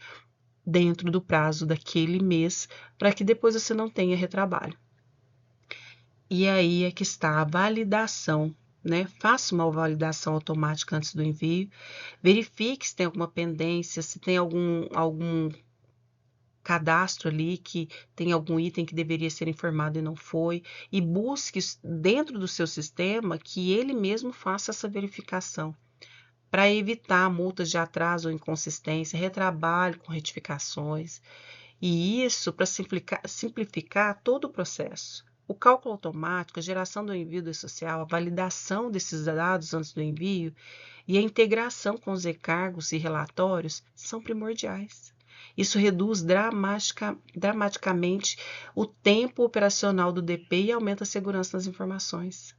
dentro do prazo daquele mês, para que depois você não tenha retrabalho. E aí é que está a validação, né? Faça uma validação automática antes do envio, verifique se tem alguma pendência, se tem algum cadastro ali que tem algum item que deveria ser informado e não foi, e busque dentro do seu sistema que ele mesmo faça essa verificação, para evitar multas de atraso ou inconsistência, retrabalho com retificações, e isso para simplificar todo o processo. O cálculo automático, a geração do envio do e-social, a validação desses dados antes do envio e a integração com os e-cargos e relatórios são primordiais. Isso reduz dramaticamente o tempo operacional do DP e aumenta a segurança das informações.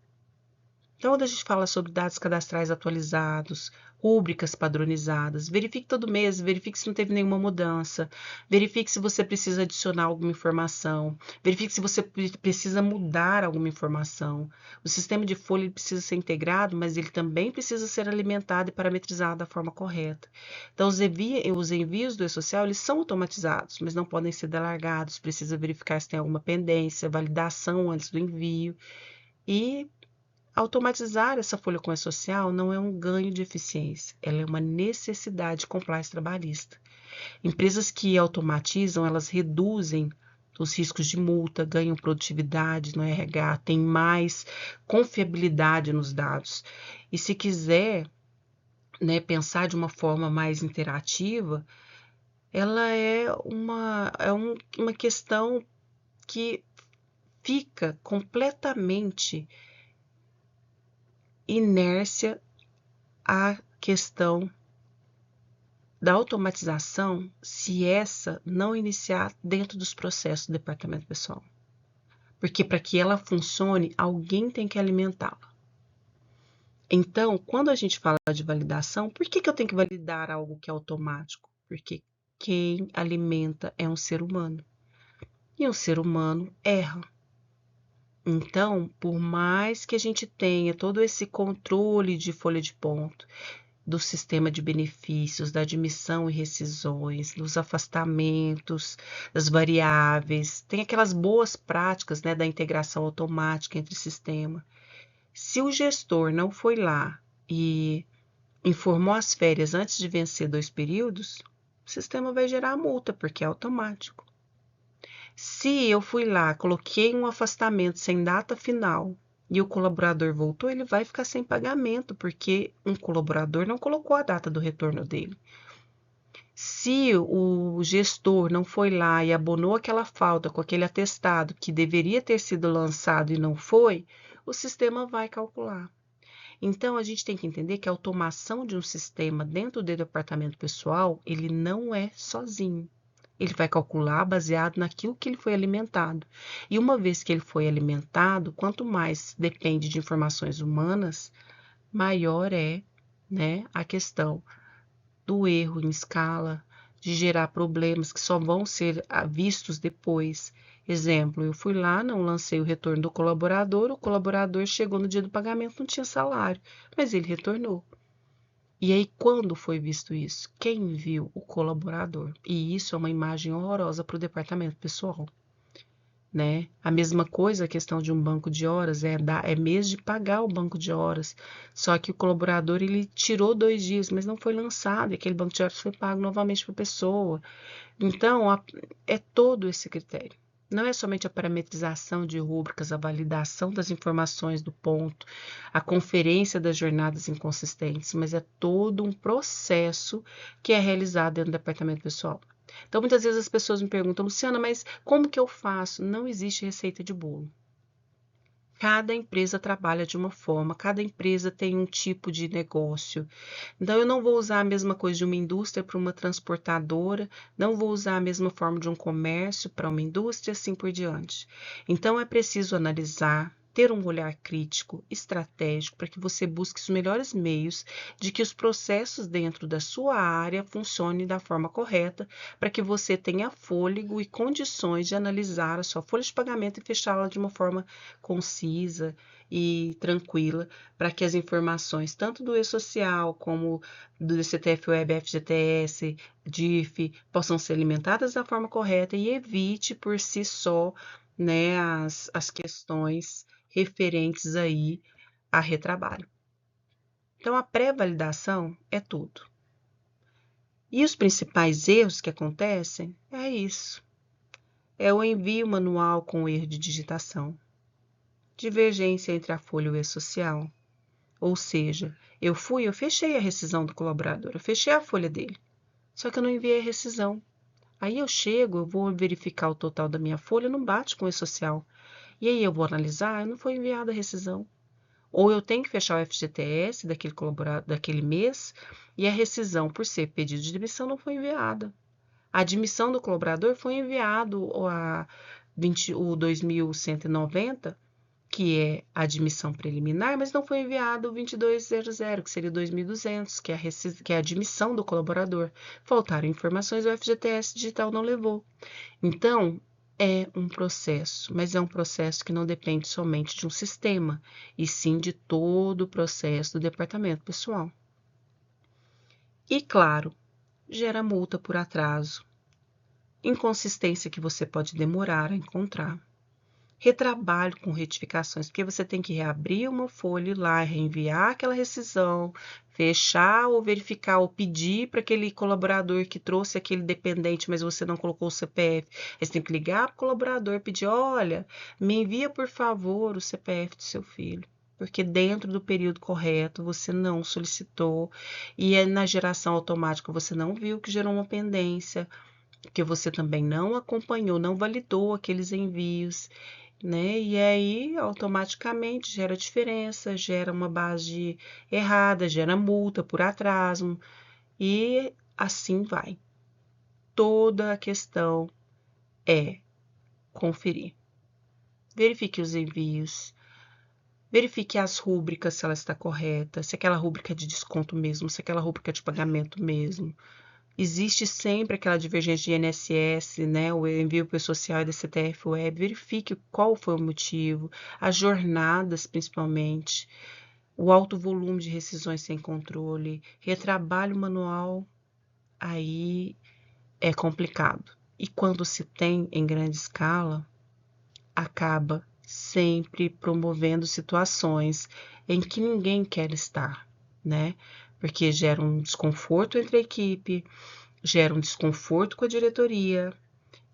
Então, quando a gente fala sobre dados cadastrais atualizados, rúbricas padronizadas, verifique todo mês, verifique se não teve nenhuma mudança, verifique se você precisa adicionar alguma informação, verifique se você precisa mudar alguma informação. O sistema de folha ele precisa ser integrado, mas ele também precisa ser alimentado e parametrizado da forma correta. Então, os envios do e-social eles são automatizados, mas não podem ser delargados, precisa verificar se tem alguma pendência, validação antes do envio e automatizar essa folha com e-social não é um ganho de eficiência, ela é uma necessidade de compliance trabalhista. Empresas que automatizam, elas reduzem os riscos de multa, ganham produtividade no RH, têm mais confiabilidade nos dados. E se quiser, né, pensar de uma forma mais interativa, ela é uma questão que fica completamente inércia a questão da automatização se essa não iniciar dentro dos processos do departamento pessoal. Porque para que ela funcione, alguém tem que alimentá-la. Então, quando a gente fala de validação, por que eu tenho que validar algo que é automático? Porque quem alimenta é um ser humano. E um ser humano erra. Então, por mais que a gente tenha todo esse controle de folha de ponto, do sistema de benefícios, da admissão e rescisões, dos afastamentos, das variáveis, tem aquelas boas práticas, né, da integração automática entre sistema. Se o gestor não foi lá e informou as férias antes de vencer 2 períodos, o sistema vai gerar a multa, porque é automático. Se eu fui lá, coloquei um afastamento sem data final e o colaborador voltou, ele vai ficar sem pagamento, porque um colaborador não colocou a data do retorno dele. Se o gestor não foi lá e abonou aquela falta com aquele atestado que deveria ter sido lançado e não foi, o sistema vai calcular. Então, a gente tem que entender que a automação de um sistema dentro do departamento pessoal, ele não é sozinho. Ele vai calcular baseado naquilo que ele foi alimentado. E uma vez que ele foi alimentado, quanto mais depende de informações humanas, maior é, né, a questão do erro em escala, de gerar problemas que só vão ser vistos depois. Exemplo, eu fui lá, não lancei o retorno do colaborador, o colaborador chegou no dia do pagamento, não tinha salário, mas ele retornou. E aí, quando foi visto isso? Quem viu? O colaborador. E isso é uma imagem horrorosa para o departamento pessoal, né? A mesma coisa, a questão de um banco de horas, é mês de pagar o banco de horas. Só que o colaborador, ele tirou 2 dias, mas não foi lançado, e aquele banco de horas foi pago novamente para a pessoa. Então, é todo esse critério. Não é somente a parametrização de rúbricas, a validação das informações do ponto, a conferência das jornadas inconsistentes, mas é todo um processo que é realizado dentro do departamento pessoal. Então, muitas vezes as pessoas me perguntam, Luciana, mas como que eu faço? Não existe receita de bolo. Cada empresa trabalha de uma forma, cada empresa tem um tipo de negócio. Então, eu não vou usar a mesma coisa de uma indústria para uma transportadora, não vou usar a mesma forma de um comércio para uma indústria, assim por diante. Então, é preciso analisar, ter um olhar crítico, estratégico, para que você busque os melhores meios de que os processos dentro da sua área funcionem da forma correta, para que você tenha fôlego e condições de analisar a sua folha de pagamento e fechá-la de uma forma concisa e tranquila, para que as informações, tanto do E-Social como do DCTF Web, FGTS, DIF, possam ser alimentadas da forma correta e evite por si só, né, as questões referentes aí a retrabalho. Então, a pré-validação é tudo. E os principais erros que acontecem é isso. É o envio manual com erro de digitação, divergência entre a folha e o E-Social, ou seja, eu fechei a rescisão do colaborador, eu fechei a folha dele, só que eu não enviei a rescisão. Aí eu vou verificar o total da minha folha, não bate com o E-Social. E aí eu vou analisar, não foi enviada a rescisão. Ou eu tenho que fechar o FGTS daquele colaborador daquele mês e a rescisão, por ser pedido de demissão, não foi enviada. A admissão do colaborador foi enviado o 2190, que é a admissão preliminar, mas não foi enviado o 2200, que seria o 2200, que é a admissão do colaborador. Faltaram informações, o FGTS digital não levou. Então, é um processo, mas é um processo que não depende somente de um sistema, e sim de todo o processo do departamento pessoal. E, claro, gera multa por atraso, inconsistência que você pode demorar a encontrar, retrabalho com retificações, porque você tem que reabrir uma folha e lá reenviar aquela rescisão, fechar ou verificar ou pedir para aquele colaborador que trouxe aquele dependente, mas você não colocou o CPF. Aí você tem que ligar para o colaborador e pedir, olha, me envia por favor o CPF do seu filho. Porque dentro do período correto você não solicitou e na geração automática você não viu que gerou uma pendência, que você também não acompanhou, não validou aqueles envios, né? E aí automaticamente gera diferença, gera uma base errada, gera multa por atraso e assim vai. Toda a questão é conferir. Verifique os envios, verifique as rúbricas se ela está correta, se aquela rúbrica é de desconto mesmo, se aquela rúbrica é de pagamento mesmo. Existe sempre aquela divergência de INSS, né? O envio para o social e da CTF Web. Verifique qual foi o motivo, as jornadas principalmente, o alto volume de rescisões sem controle, retrabalho manual, aí é complicado. E quando se tem em grande escala, acaba sempre promovendo situações em que ninguém quer estar, né? Porque gera um desconforto entre a equipe, gera um desconforto com a diretoria.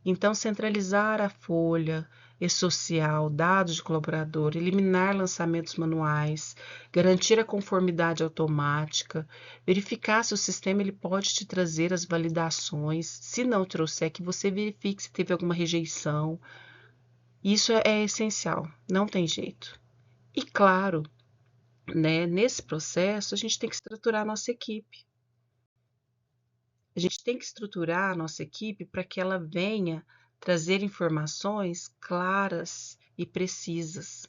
Então, centralizar a folha e-social, dados de colaborador, eliminar lançamentos manuais, garantir a conformidade automática, verificar se o sistema ele pode te trazer as validações. Se não trouxer, que você verifique se teve alguma rejeição. Isso é essencial, não tem jeito. E claro, né, nesse processo, a gente tem que estruturar a nossa equipe. A gente tem que estruturar a nossa equipe para que ela venha trazer informações claras e precisas.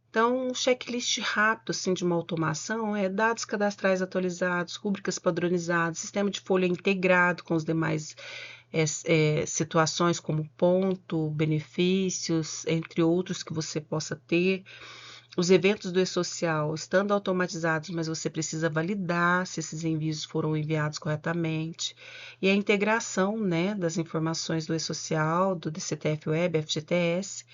Então, um checklist rápido assim, de uma automação é dados cadastrais atualizados, rúbricas padronizadas, sistema de folha integrado com os demais situações como ponto, benefícios, entre outros que você possa ter. Os eventos do e-social estando automatizados, mas você precisa validar se esses envios foram enviados corretamente. E a integração, né, das informações do e-social, do DCTF Web, FGTS.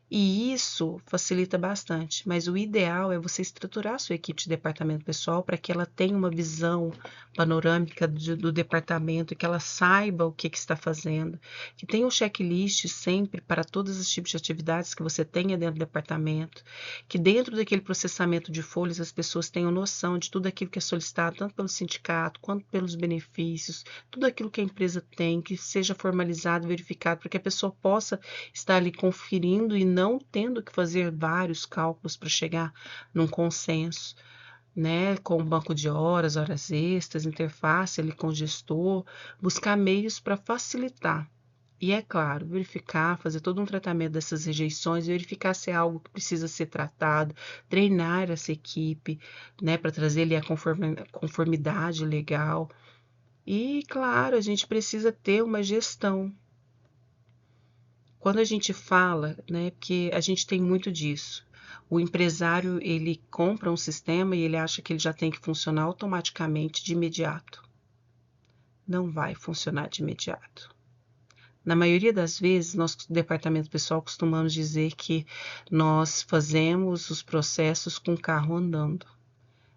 E isso facilita bastante, mas o ideal é você estruturar a sua equipe de departamento pessoal para que ela tenha uma visão panorâmica do departamento, que ela saiba o que está fazendo, que tenha um checklist sempre para todos os tipos de atividades que você tenha dentro do departamento, que dentro daquele processamento de folhas as pessoas tenham noção de tudo aquilo que é solicitado, tanto pelo sindicato quanto pelos benefícios, tudo aquilo que a empresa tem, que seja formalizado, verificado, para que a pessoa possa estar ali conferindo e não tendo que fazer vários cálculos para chegar num consenso, né, com banco de horas, horas extras, interface ali com o gestor, buscar meios para facilitar E é claro, verificar, fazer todo um tratamento dessas rejeições, verificar se é algo que precisa ser tratado, treinar essa equipe, né, para trazer ali a conformidade legal. E, claro, a gente precisa ter uma gestão. Quando a gente fala, né, porque a gente tem muito disso. O empresário, ele compra um sistema e ele acha que ele já tem que funcionar automaticamente de imediato. Não vai funcionar de imediato. Na maioria das vezes, nós, do departamento pessoal, costumamos dizer que nós fazemos os processos com o carro andando.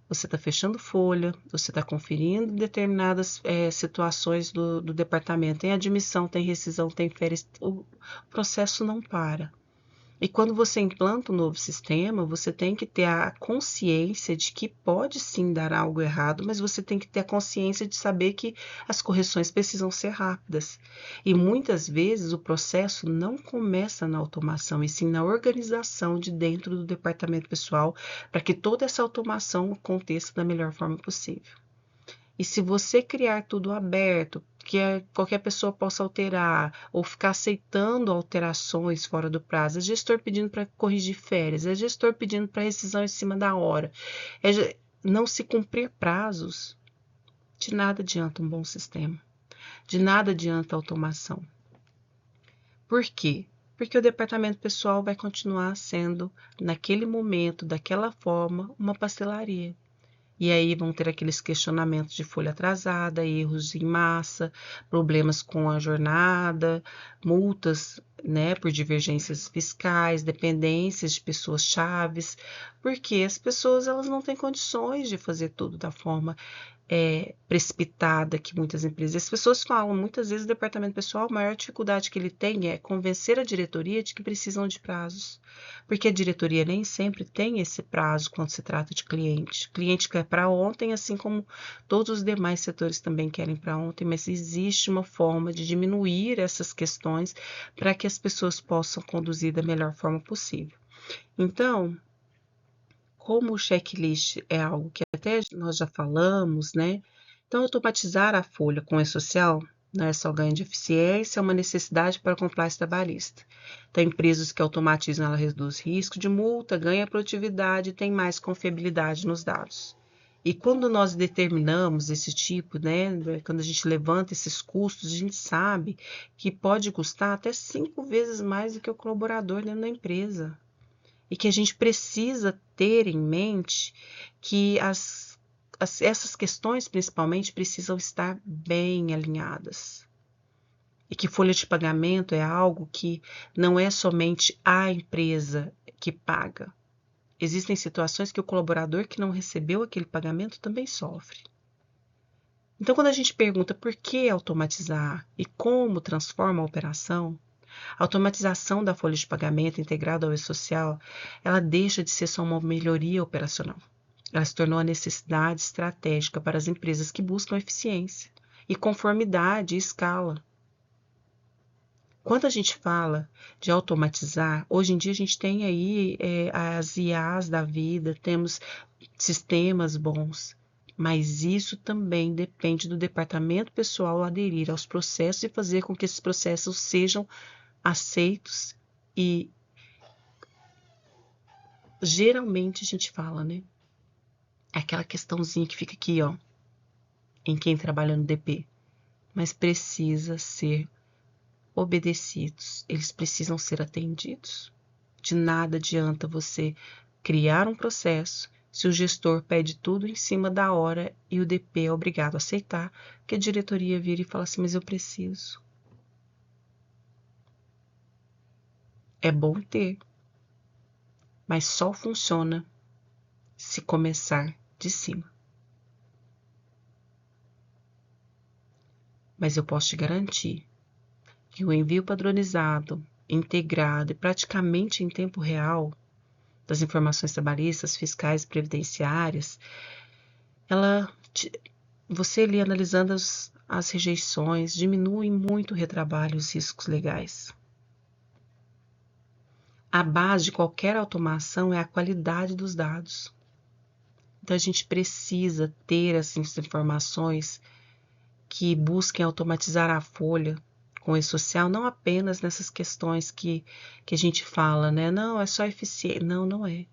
Você está fechando folha, você está conferindo determinadas situações do departamento. Tem admissão, tem rescisão, tem férias, o processo não para. E quando você implanta um novo sistema, você tem que ter a consciência de que pode sim dar algo errado, mas você tem que ter a consciência de saber que as correções precisam ser rápidas. E muitas vezes o processo não começa na automação, e sim na organização de dentro do departamento pessoal, para que toda essa automação aconteça da melhor forma possível. E se você criar tudo aberto, que qualquer pessoa possa alterar, ou ficar aceitando alterações fora do prazo, é gestor pedindo para corrigir férias, é gestor pedindo para rescisão em cima da hora, não se cumprir prazos, de nada adianta um bom sistema, de nada adianta a automação. Por quê? Porque o departamento pessoal vai continuar sendo, naquele momento, daquela forma, uma pastelaria. E aí vão ter aqueles questionamentos de folha atrasada, erros em massa, problemas com a jornada, multas, né, por divergências fiscais, dependências de pessoas chaves, porque as pessoas elas não têm condições de fazer tudo da forma precipitada que muitas empresas. As pessoas falam, muitas vezes o departamento pessoal, a maior dificuldade que ele tem é convencer a diretoria de que precisam de prazos, porque a diretoria nem sempre tem esse prazo quando se trata de cliente. O cliente quer para ontem, assim como todos os demais setores também querem para ontem, mas existe uma forma de diminuir essas questões para que as pessoas possam conduzir da melhor forma possível. Então, como o checklist é algo que até nós já falamos, né? Então, automatizar a folha com o E-Social não é só ganho de eficiência, é uma necessidade para a compliance trabalhista. Então, empresas que automatizam, ela reduz risco de multa, ganha produtividade e tem mais confiabilidade nos dados. E quando nós determinamos esse tipo, né, quando a gente levanta esses custos, a gente sabe que pode custar até 5 vezes mais do que o colaborador dentro da empresa. E que a gente precisa ter em mente que essas questões, principalmente, precisam estar bem alinhadas. E que folha de pagamento é algo que não é somente a empresa que paga. Existem situações que o colaborador que não recebeu aquele pagamento também sofre. Então, quando a gente pergunta por que automatizar e como transforma a operação, a automatização da folha de pagamento integrada ao E-Social, ela deixa de ser só uma melhoria operacional. Ela se tornou a necessidade estratégica para as empresas que buscam eficiência e conformidade e escala. Quando a gente fala de automatizar, hoje em dia a gente tem aí as IAs da vida, temos sistemas bons, mas isso também depende do departamento pessoal aderir aos processos e fazer com que esses processos sejam aceitos e geralmente a gente fala, né? Aquela questãozinha que fica aqui, ó, em quem trabalha no DP, mas precisa ser obedecidos, eles precisam ser atendidos. De nada adianta você criar um processo se o gestor pede tudo em cima da hora e o DP é obrigado a aceitar, que a diretoria vira e fala assim, mas eu preciso. É bom ter, mas só funciona se começar de cima. Mas eu posso te garantir que o envio padronizado, integrado e praticamente em tempo real das informações trabalhistas, fiscais e previdenciárias, você ali analisando as rejeições, diminui muito o retrabalho e os riscos legais. A base de qualquer automação é a qualidade dos dados. Então a gente precisa ter essas informações que busquem automatizar a folha com o E-Social, não apenas nessas questões que a gente fala, né? Não, é só eficiente. Não, não é.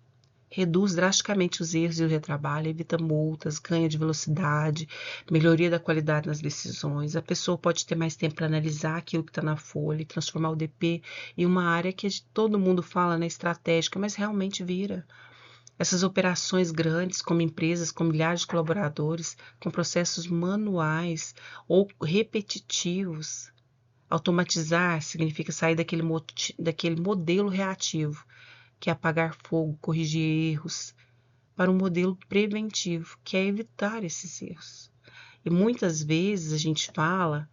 Reduz drasticamente os erros e o retrabalho, evita multas, ganha de velocidade, melhoria da qualidade nas decisões. A pessoa pode ter mais tempo para analisar aquilo que está na folha e transformar o DP em uma área que todo mundo fala, né, estratégica, mas realmente vira. Essas operações grandes, como empresas com milhares de colaboradores, com processos manuais ou repetitivos. Automatizar significa sair daquele modelo reativo, que é apagar fogo, corrigir erros, para um modelo preventivo, que é evitar esses erros. E muitas vezes a gente fala,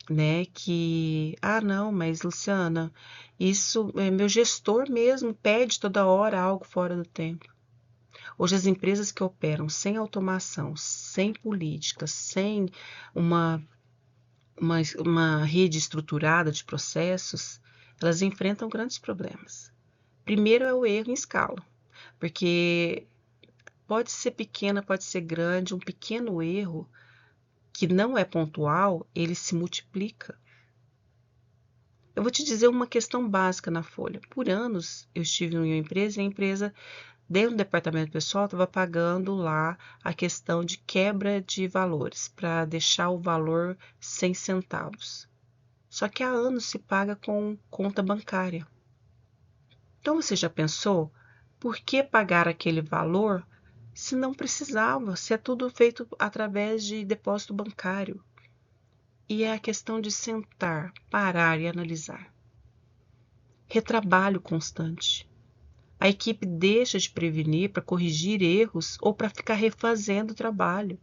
né, que, não, mas Luciana, isso, meu gestor mesmo pede toda hora algo fora do tempo. Hoje as empresas que operam sem automação, sem políticas, sem uma, uma rede estruturada de processos, elas enfrentam grandes problemas. Primeiro é o erro em escala, porque pode ser pequena, pode ser grande, um pequeno erro que não é pontual, ele se multiplica. Eu vou te dizer uma questão básica na folha. Por anos eu estive em uma empresa e a empresa, dentro do departamento pessoal, estava pagando lá a questão de quebra de valores, para deixar o valor 100 centavos. Só que há anos se paga com conta bancária. Então você já pensou por que pagar aquele valor se não precisava, se é tudo feito através de depósito bancário? E é a questão de sentar, parar e analisar. Retrabalho constante. A equipe deixa de prevenir para corrigir erros ou para ficar refazendo o trabalho.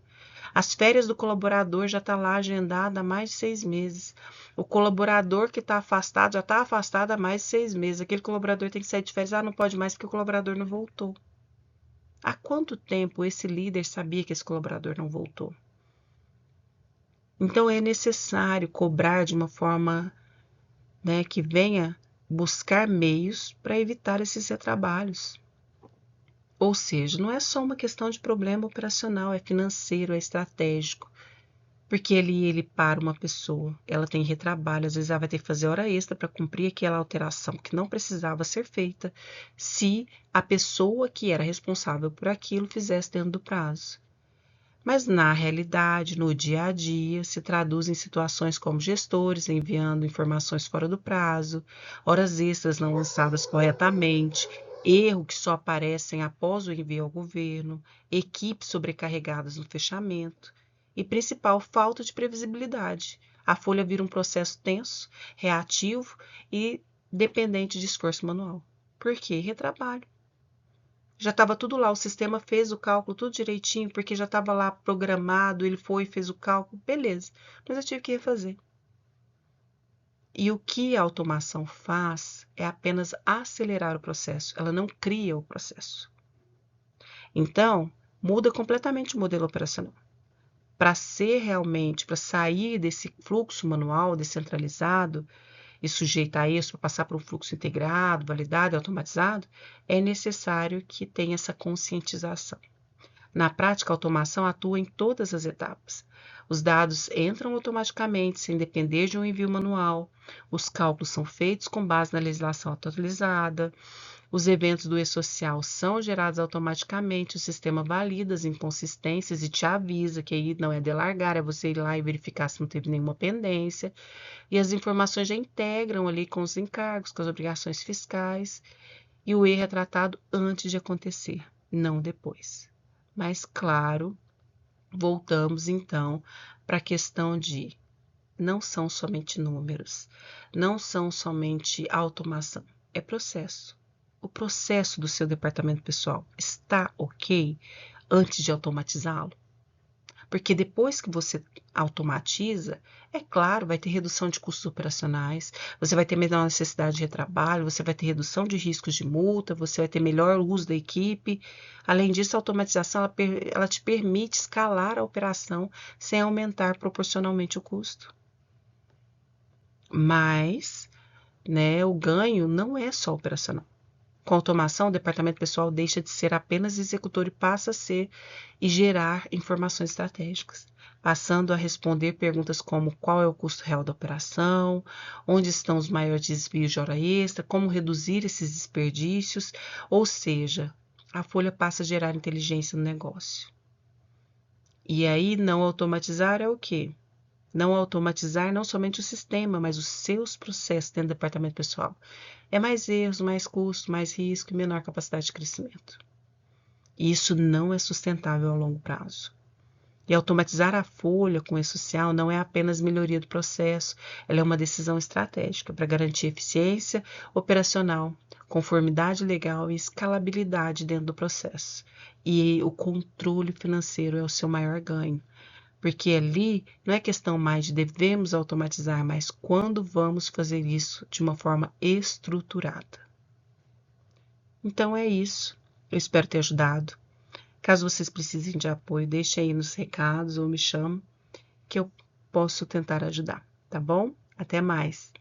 As férias do colaborador já está lá agendada há mais de 6 meses. O colaborador que está afastado já está afastado há mais de 6 meses. Aquele colaborador tem que sair de férias. Não pode mais porque o colaborador não voltou. Há quanto tempo esse líder sabia que esse colaborador não voltou? Então é necessário cobrar de uma forma, né, que venha buscar meios para evitar esses retrabalhos. Ou seja, não é só uma questão de problema operacional, é financeiro, é estratégico. Porque ele para uma pessoa, ela tem retrabalho, às vezes ela vai ter que fazer hora extra para cumprir aquela alteração que não precisava ser feita, se a pessoa que era responsável por aquilo fizesse dentro do prazo. Mas na realidade, no dia a dia, se traduz em situações como gestores enviando informações fora do prazo, horas extras não lançadas corretamente, erros que só aparecem após o envio ao governo, equipes sobrecarregadas no fechamento e, principal, falta de previsibilidade. A folha vira um processo tenso, reativo e dependente de esforço manual. Por quê? Retrabalho. Já estava tudo lá, o sistema fez o cálculo tudo direitinho, porque já estava lá programado, ele foi e fez o cálculo, beleza. Mas eu tive que refazer. E o que a automação faz é apenas acelerar o processo, ela não cria o processo. Então, muda completamente o modelo operacional. Para ser realmente, para sair desse fluxo manual descentralizado, e sujeita a isso para passar para um fluxo integrado, validado e automatizado, é necessário que tenha essa conscientização. Na prática, a automação atua em todas as etapas. Os dados entram automaticamente, sem depender de um envio manual. Os cálculos são feitos com base na legislação atualizada. Os eventos do E-Social são gerados automaticamente. O sistema valida as inconsistências e te avisa que aí não é delargar, é você ir lá e verificar se não teve nenhuma pendência. E as informações já integram ali com os encargos, com as obrigações fiscais. E o erro é tratado antes de acontecer, não depois. Mas, claro, voltamos então para a questão de não são somente números, não são somente automação, é processo. O processo do seu departamento pessoal está ok antes de automatizá-lo? Porque depois que você automatiza, é claro, vai ter redução de custos operacionais, você vai ter menor necessidade de retrabalho, você vai ter redução de riscos de multa, você vai ter melhor uso da equipe. Além disso, a automatização ela te permite escalar a operação sem aumentar proporcionalmente o custo. Mas, né, o ganho não é só operacional. Com a automação, o departamento pessoal deixa de ser apenas executor e passa a ser e gerar informações estratégicas, passando a responder perguntas como qual é o custo real da operação, onde estão os maiores desvios de hora extra, como reduzir esses desperdícios, ou seja, a folha passa a gerar inteligência no negócio. E aí, não automatizar é o quê? Não automatizar não somente o sistema, mas os seus processos dentro do departamento pessoal. É mais erros, mais custo, mais risco e menor capacidade de crescimento. E isso não é sustentável a longo prazo. E automatizar a folha com o E-Social não é apenas melhoria do processo, ela é uma decisão estratégica para garantir eficiência operacional, conformidade legal e escalabilidade dentro do processo. E o controle financeiro é o seu maior ganho. Porque ali não é questão mais de devemos automatizar, mas quando vamos fazer isso de uma forma estruturada. Então é isso. Eu espero ter ajudado. Caso vocês precisem de apoio, deixe aí nos recados ou me chame que eu posso tentar ajudar, tá bom? Até mais!